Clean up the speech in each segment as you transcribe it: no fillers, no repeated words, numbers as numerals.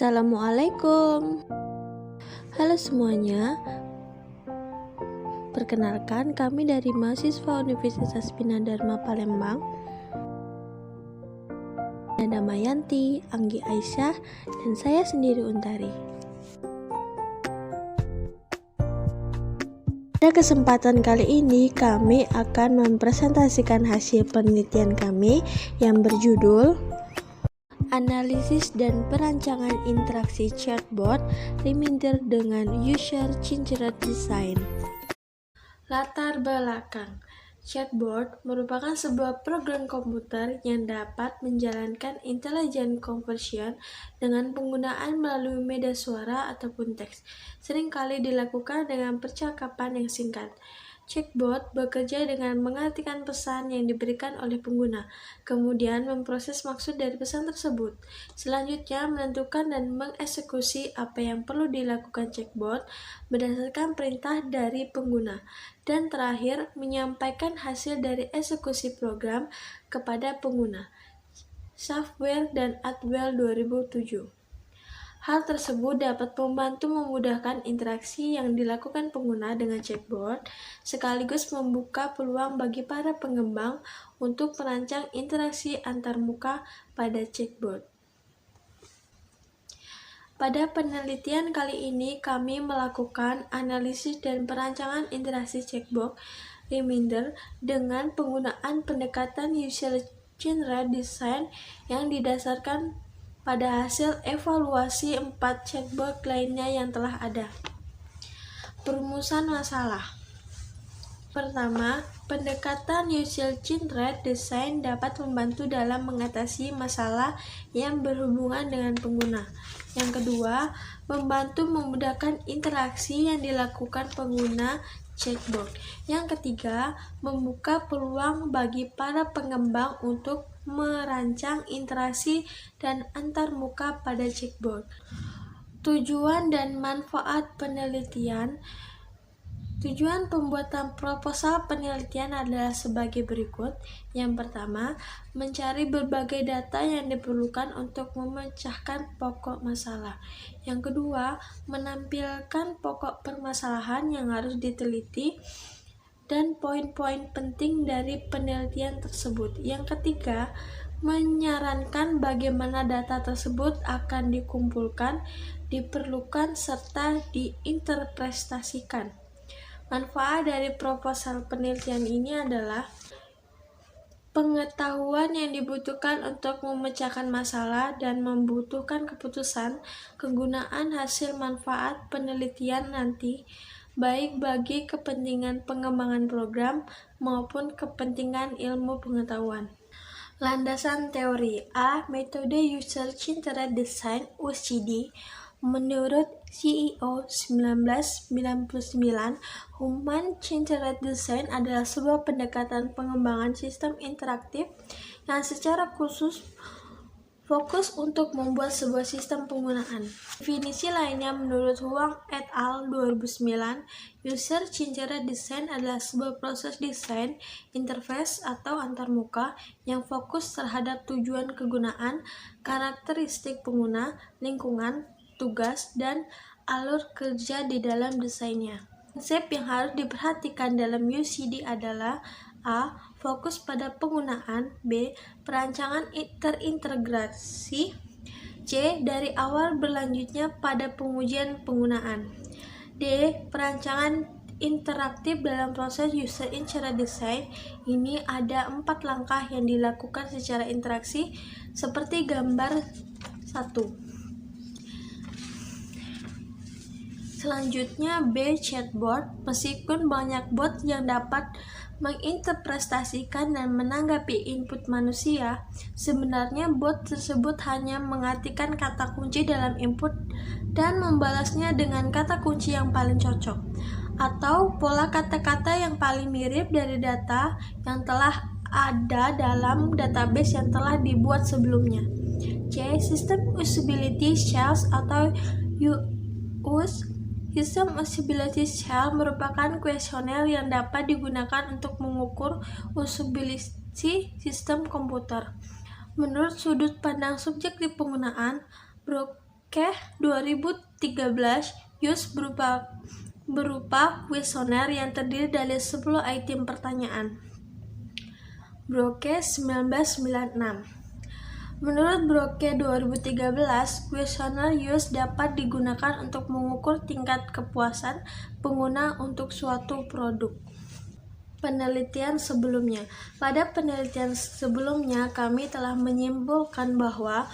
Assalamualaikum. Halo semuanya. Perkenalkan, kami dari mahasiswa Universitas Bina Dharma Palembang. Nada Mayanti, Anggi Aisyah, dan saya sendiri Untari. Pada kesempatan kali ini kami akan mempresentasikan hasil penelitian kami yang berjudul Analisis dan Perancangan Interaksi Chatbot Reminder dengan User-Centered Design. Latar belakang chatbot merupakan sebuah program komputer yang dapat menjalankan intelligent conversion dengan penggunaan melalui media suara ataupun teks. Seringkali dilakukan dengan percakapan yang singkat. Chatbot bekerja dengan mengartikan pesan yang diberikan oleh pengguna, kemudian memproses maksud dari pesan tersebut. Selanjutnya, menentukan dan mengeksekusi apa yang perlu dilakukan chatbot berdasarkan perintah dari pengguna. Dan terakhir, menyampaikan hasil dari eksekusi program kepada pengguna. Software dan Atwell 2007. Hal tersebut dapat membantu memudahkan interaksi yang dilakukan pengguna dengan chatbot, sekaligus membuka peluang bagi para pengembang untuk merancang interaksi antarmuka pada chatbot. Pada penelitian kali ini, kami melakukan analisis dan perancangan interaksi chatbot Reminder dengan penggunaan pendekatan User-Centered Design yang didasarkan pada hasil evaluasi 4 chatbot lainnya yang telah ada. Perumusan masalah. Pertama, pendekatan User-Centered Design dapat membantu dalam mengatasi masalah yang berhubungan dengan pengguna. Yang kedua, membantu memudahkan interaksi yang dilakukan pengguna chatbot. Yang ketiga, membuka peluang bagi para pengembang untuk merancang interaksi dan antarmuka pada chatbot. Tujuan dan manfaat penelitian. Tujuan pembuatan proposal penelitian adalah sebagai berikut. Yang pertama, mencari berbagai data yang diperlukan untuk memecahkan pokok masalah. Yang kedua, menampilkan pokok permasalahan yang harus diteliti dan poin-poin penting dari penelitian tersebut. Yang ketiga, menyarankan bagaimana data tersebut akan dikumpulkan, diperlukan, serta diinterpretasikan. Manfaat dari proposal penelitian ini adalah pengetahuan yang dibutuhkan untuk memecahkan masalah dan membutuhkan keputusan kegunaan hasil manfaat penelitian nanti, baik bagi kepentingan pengembangan program maupun kepentingan ilmu pengetahuan. Landasan teori. A. Metode User-Centered Design (UCD). Menurut CEO 1999, Human-Centered Design adalah sebuah pendekatan pengembangan sistem interaktif yang secara khusus fokus untuk membuat sebuah sistem penggunaan. Definisi lainnya menurut Huang et al. 2009, User-Centered Design adalah sebuah proses desain, interface atau antarmuka yang fokus terhadap tujuan kegunaan, karakteristik pengguna, lingkungan, tugas, dan alur kerja di dalam desainnya. Konsep yang harus diperhatikan dalam UCD adalah A. Fokus pada penggunaan. B. Perancangan terintegrasi. C. Dari awal berlanjutnya pada pengujian penggunaan. D. Perancangan interaktif dalam proses User-Centered Design. Ini ada 4 langkah yang dilakukan secara interaksi seperti gambar 1. Selanjutnya B. Chatbot. Meskipun banyak bot yang dapat menginterpretasikan dan menanggapi input manusia, sebenarnya bot tersebut hanya mengartikan kata kunci dalam input dan membalasnya dengan kata kunci yang paling cocok, atau pola kata-kata yang paling mirip dari data yang telah ada dalam database yang telah dibuat sebelumnya. C. System Usability Shells atau US. Sistem Usability Shell merupakan kuesioner yang dapat digunakan untuk mengukur usability sistem komputer. Menurut sudut pandang subjektif penggunaan, Ke 2013 use berupa kuesioner yang terdiri dari 10 item pertanyaan. Broke 1996. Menurut Broke 2013, kuesioner use dapat digunakan untuk mengukur tingkat kepuasan pengguna untuk suatu produk. Penelitian sebelumnya. Pada penelitian sebelumnya, kami telah menyimpulkan bahwa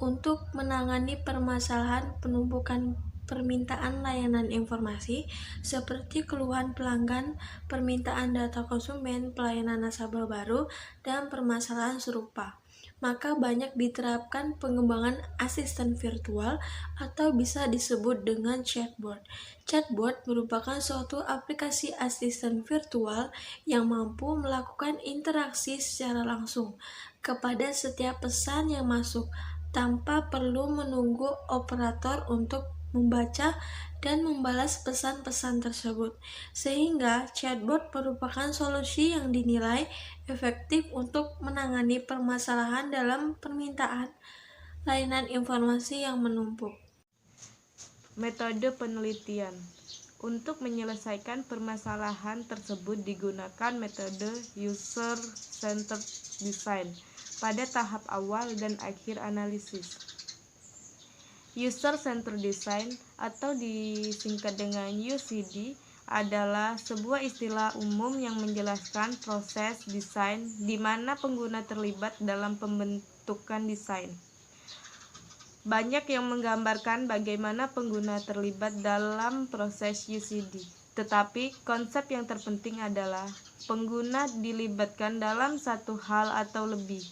untuk menangani permasalahan penumpukan permintaan layanan informasi seperti keluhan pelanggan, permintaan data konsumen, pelayanan nasabah baru, dan permasalahan serupa, maka banyak diterapkan pengembangan asisten virtual atau bisa disebut dengan chatbot. Chatbot merupakan suatu aplikasi asisten virtual yang mampu melakukan interaksi secara langsung kepada setiap pesan yang masuk tanpa perlu menunggu operator untuk membaca dan membalas pesan-pesan tersebut, sehingga chatbot merupakan solusi yang dinilai efektif untuk menangani permasalahan dalam permintaan layanan informasi yang menumpuk. Metode penelitian. Untuk menyelesaikan permasalahan tersebut digunakan metode user-centered design pada tahap awal dan akhir analisis. User-centered design atau disingkat dengan UCD adalah sebuah istilah umum yang menjelaskan proses desain di mana pengguna terlibat dalam pembentukan desain. Banyak yang menggambarkan bagaimana pengguna terlibat dalam proses UCD, tetapi konsep yang terpenting adalah pengguna dilibatkan dalam satu hal atau lebih.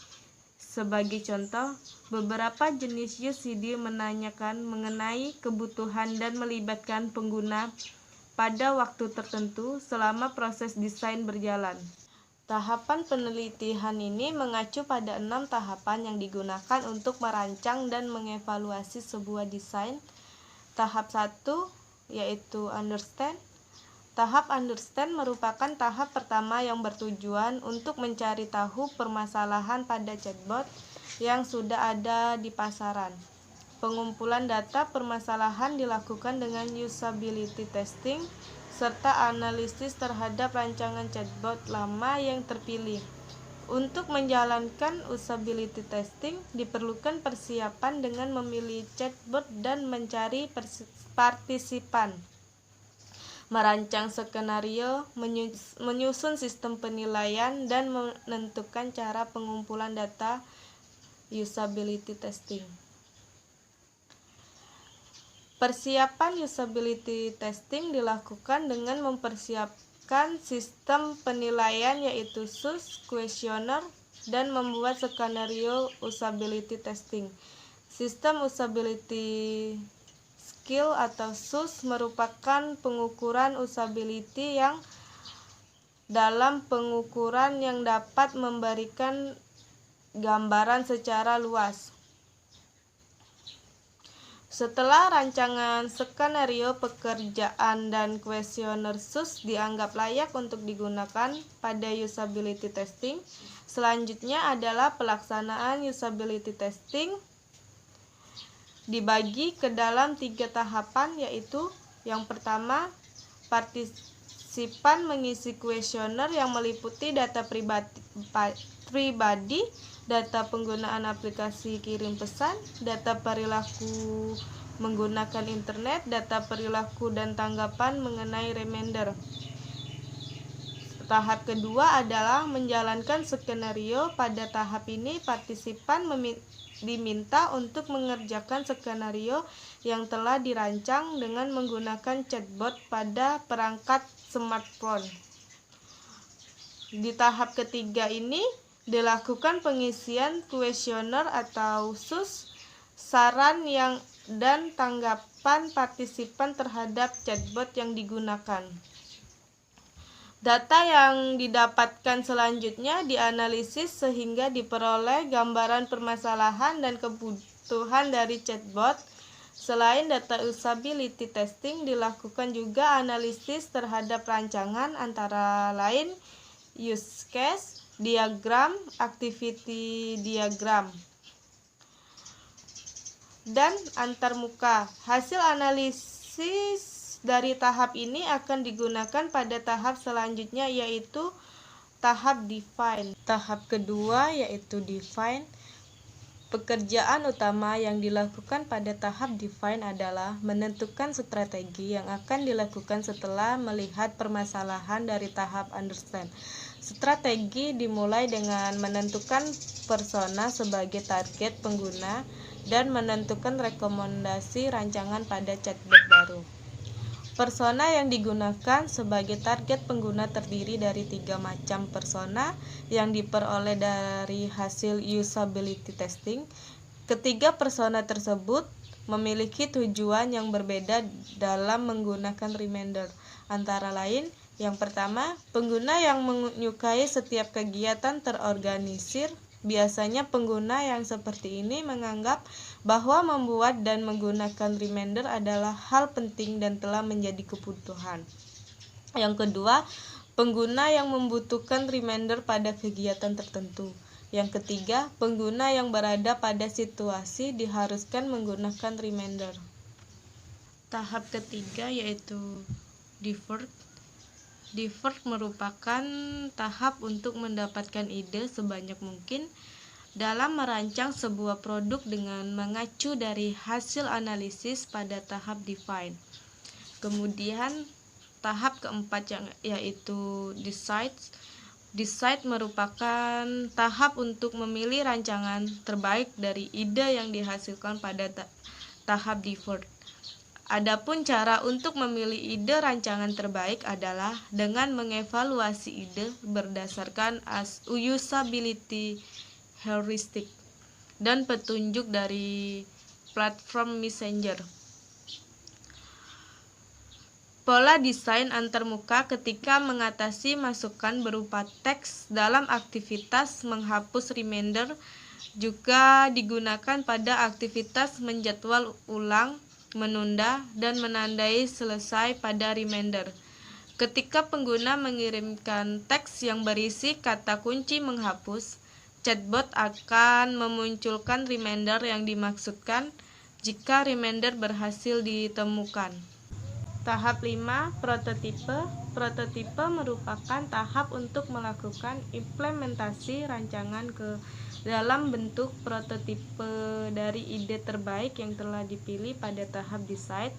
Sebagai contoh, beberapa jenis UCD menanyakan mengenai kebutuhan dan melibatkan pengguna pada waktu tertentu selama proses desain berjalan. Tahapan penelitian ini mengacu pada 6 tahapan yang digunakan untuk merancang dan mengevaluasi sebuah desain. Tahap 1 yaitu understand. Tahap understand merupakan tahap pertama yang bertujuan untuk mencari tahu permasalahan pada chatbot yang sudah ada di pasaran. Pengumpulan data permasalahan dilakukan dengan usability testing serta analisis terhadap rancangan chatbot lama yang terpilih. Untuk menjalankan usability testing diperlukan persiapan dengan memilih chatbot dan mencari partisipan, merancang skenario, menyusun sistem penilaian, dan menentukan cara pengumpulan data usability testing. Persiapan usability testing dilakukan dengan mempersiapkan sistem penilaian yaitu SUS, questionnaire, dan membuat skenario usability testing. Sistem usability skill atau SUS merupakan pengukuran usability yang dalam pengukuran yang dapat memberikan gambaran secara luas. Setelah rancangan skenario pekerjaan dan kuesioner SUS dianggap layak untuk digunakan pada usability testing, selanjutnya adalah pelaksanaan usability testing. Dibagi ke dalam 3 tahapan, yaitu yang pertama, partisipan mengisi kuesioner yang meliputi data pribadi, data penggunaan aplikasi kirim pesan, data perilaku menggunakan internet, data perilaku dan tanggapan mengenai reminder. Tahap kedua adalah menjalankan skenario. Pada tahap ini, partisipan diminta untuk mengerjakan skenario yang telah dirancang dengan menggunakan chatbot pada perangkat smartphone. Di tahap ketiga ini dilakukan pengisian kuesioner atau SUS, saran dan tanggapan partisipan terhadap chatbot yang digunakan. Data yang didapatkan selanjutnya dianalisis sehingga diperoleh gambaran permasalahan dan kebutuhan dari chatbot. Selain data usability testing, dilakukan juga analisis terhadap rancangan, antara lain use case diagram, activity diagram. dan antarmuka. Hasil analisis dari tahap ini akan digunakan pada tahap selanjutnya, yaitu tahap define. Tahap kedua yaitu define. Pekerjaan utama yang dilakukan pada tahap define adalah menentukan strategi yang akan dilakukan setelah melihat permasalahan dari tahap understand. Strategi dimulai dengan menentukan persona sebagai target pengguna dan menentukan rekomendasi rancangan pada chatbot baru. Persona yang digunakan sebagai target pengguna terdiri dari 3 macam persona yang diperoleh dari hasil usability testing. Ketiga persona tersebut memiliki tujuan yang berbeda dalam menggunakan reminder. Antara lain, yang pertama, pengguna yang menyukai setiap kegiatan terorganisir. Biasanya pengguna yang seperti ini menganggap bahwa membuat dan menggunakan reminder adalah hal penting dan telah menjadi kebutuhan. Yang kedua, pengguna yang membutuhkan reminder pada kegiatan tertentu. Yang ketiga, pengguna yang berada pada situasi diharuskan menggunakan reminder. Tahap ketiga yaitu deferred. Deferred merupakan tahap untuk mendapatkan ide sebanyak mungkin dalam merancang sebuah produk dengan mengacu dari hasil analisis pada tahap define. Kemudian tahap keempat yaitu decide. Decide merupakan tahap untuk memilih rancangan terbaik dari ide yang dihasilkan pada tahap deferred. Adapun cara untuk memilih ide rancangan terbaik adalah dengan mengevaluasi ide berdasarkan usability heuristic dan petunjuk dari platform messenger. Pola desain antarmuka ketika mengatasi masukan berupa teks dalam aktivitas menghapus reminder juga digunakan pada aktivitas menjadwal ulang, menunda, dan menandai selesai pada reminder. Ketika pengguna mengirimkan teks yang berisi kata kunci menghapus, chatbot akan memunculkan reminder yang dimaksudkan jika reminder berhasil ditemukan. Tahap 5, prototipe. Prototipe merupakan tahap untuk melakukan implementasi rancangan ke dalam bentuk prototipe dari ide terbaik yang telah dipilih pada tahap decide.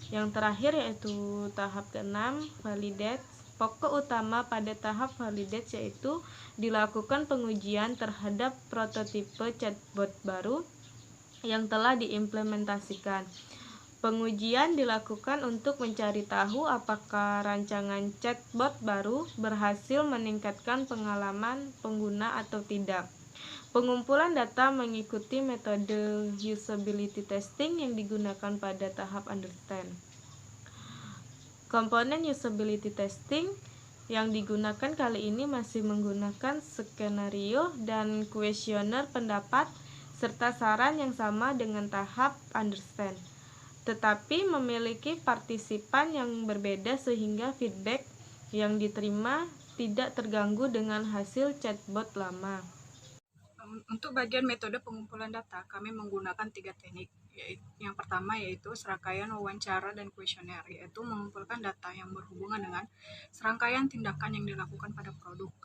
Yang terakhir yaitu tahap ke-6, validate. Pokok utama pada tahap validate yaitu dilakukan pengujian terhadap prototipe chatbot baru yang telah diimplementasikan. Pengujian dilakukan untuk mencari tahu apakah rancangan chatbot baru berhasil meningkatkan pengalaman pengguna atau tidak. Pengumpulan data mengikuti metode usability testing yang digunakan pada tahap understand. Komponen usability testing yang digunakan kali ini masih menggunakan skenario dan kuesioner pendapat serta saran yang sama dengan tahap understand, tetapi memiliki partisipan yang berbeda sehingga feedback yang diterima tidak terganggu dengan hasil chatbot lama. Untuk bagian metode pengumpulan data, kami menggunakan 3 teknik. Yang pertama yaitu serangkaian wawancara dan kuesioner, yaitu mengumpulkan data yang berhubungan dengan serangkaian tindakan yang dilakukan pada produk.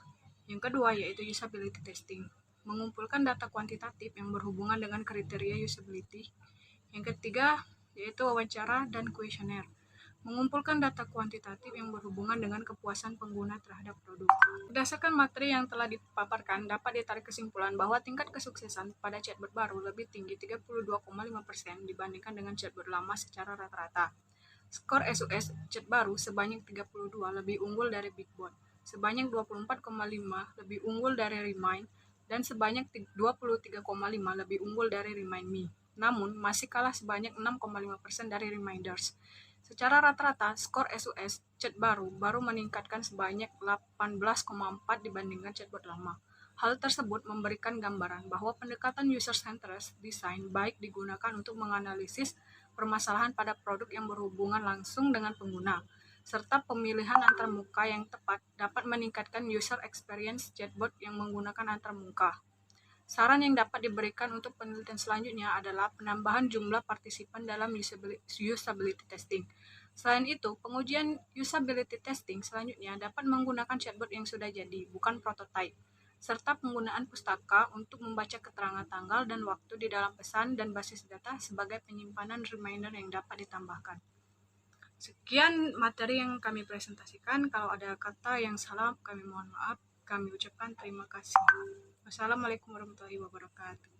Yang kedua yaitu usability testing, mengumpulkan data kuantitatif yang berhubungan dengan kriteria usability. Yang ketiga yaitu wawancara dan kuesioner, mengumpulkan data kuantitatif yang berhubungan dengan kepuasan pengguna terhadap produk. Berdasarkan materi yang telah dipaparkan, dapat ditarik kesimpulan bahwa tingkat kesuksesan pada chatbot baru lebih tinggi 32,5% dibandingkan dengan chatbot lama secara rata-rata. Skor SUS chat baru sebanyak 32 lebih unggul dari BigBot, sebanyak 24,5 lebih unggul dari Remind, dan sebanyak 23,5 lebih unggul dari Remind Me. Namun, masih kalah sebanyak 6,5% dari Reminders. Secara rata-rata, skor SUS chat baru meningkatkan sebanyak 18,4 dibandingkan chatbot lama. Hal tersebut memberikan gambaran bahwa pendekatan user-centered design baik digunakan untuk menganalisis permasalahan pada produk yang berhubungan langsung dengan pengguna, serta pemilihan antarmuka yang tepat dapat meningkatkan user experience chatbot yang menggunakan antarmuka. Saran yang dapat diberikan untuk penelitian selanjutnya adalah penambahan jumlah partisipan dalam usability testing. Selain itu, pengujian usability testing selanjutnya dapat menggunakan chatbot yang sudah jadi, bukan prototype, serta penggunaan pustaka untuk membaca keterangan tanggal dan waktu di dalam pesan dan basis data sebagai penyimpanan reminder yang dapat ditambahkan. Sekian materi yang kami presentasikan. Kalau ada kata yang salah, kami mohon maaf. Kami ucapkan terima kasih. Wassalamualaikum warahmatullahi wabarakatuh.